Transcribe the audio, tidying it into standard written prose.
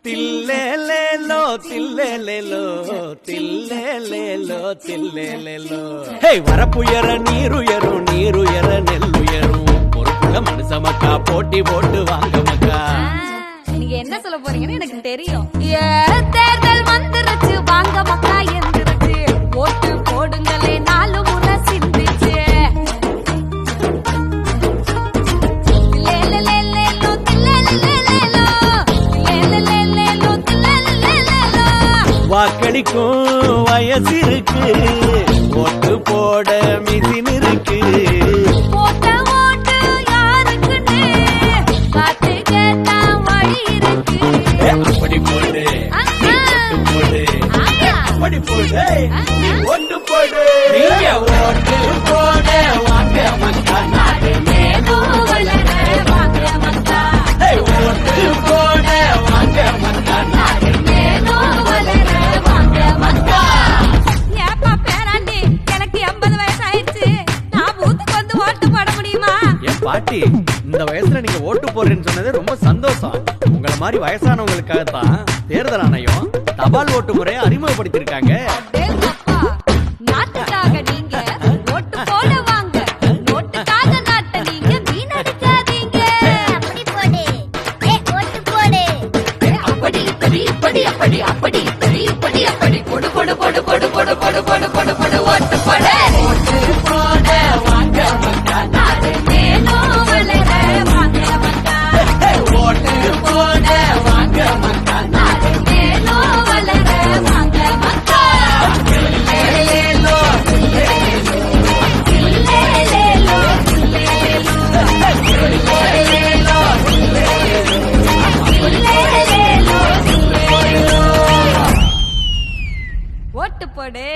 தில்லேலேலோ தில்லேலேலோ தில்லேலேலோ தில்லேலேலோ ஹே வரப்புயர நீருயரும் நீருயர நெல்லுயரும் பொறுப்புள்ள மனுஷ மக்கா போட்டி போட்டு வாங்க மக்கா. நீங்க என்ன சொல்ல போறீங்கன்னு எனக்கு தெரியும். தேர்தல் வந்துருச்சு வாங்க மக்கா எந்திருச்சு ஓட்டு போடுங்களே 4 முறை சிந்திச்சு. வாக்களிக்கும் வயசு இருக்கு ஓட்டு போட மிசின் இருக்கு. போட்ட ஓட்டு யாருக்குன்னு பார்த்து கேட்டா வழி இருக்கு. அப்படி போடு போடு அப்படி போடு ஓட்டு போடு நீங்க ஓட்டு போட வாங்க மக்கா நாடு மேலும் வளர வாங்க மக்கா. ஓட்டு போட வாங்க மக்கா நாடு மேலும் வளர வாங்க மக்கா. ஏப்பா பேராண்டி எனக்கு 80 வயசு ஆயிடுச்சு. நான் பூத்துக்கு வந்து ஓட்டு போட முடியுமா? என் பாட்டி இந்த வயசுல நீங்க ஓட்டு போடுறேன்னு சொன்னது ரொம்ப சந்தோஷம். உங்களை மாதிரி வயசானவங்களுக்காகத்தான் தேர்தல் ஆணையம் தபால் ஓட்டு முறையை அறிமுகப்படுத்திருக்காங்க. அப்பா, நாட்டுக்காக நீங்க ஓட்டு போட வாங்க. நோட்டுக்காக நாட்டை நீங்க வீணடிக்காதீங்க. அப்படி போடு ஓட்டு போடு. அப்படி இப்படி இப்படி அப்படி அப்படி இப்படி இப்படி அப்படி போடு போடு போடு போடு போடு போடு போடு போடு போடு ஓட்டு போடு. ஓட்டு போட வாங்க மக்கா நாடு மேலும் வளர வாங்க மக்கா. ஓட்டு போட வாங்க மக்கா நாடு மேலும் வளர வாங்க மக்கா. லேலேலோ லேலேலோ, லேலேலோ. ஓட்டு போடு.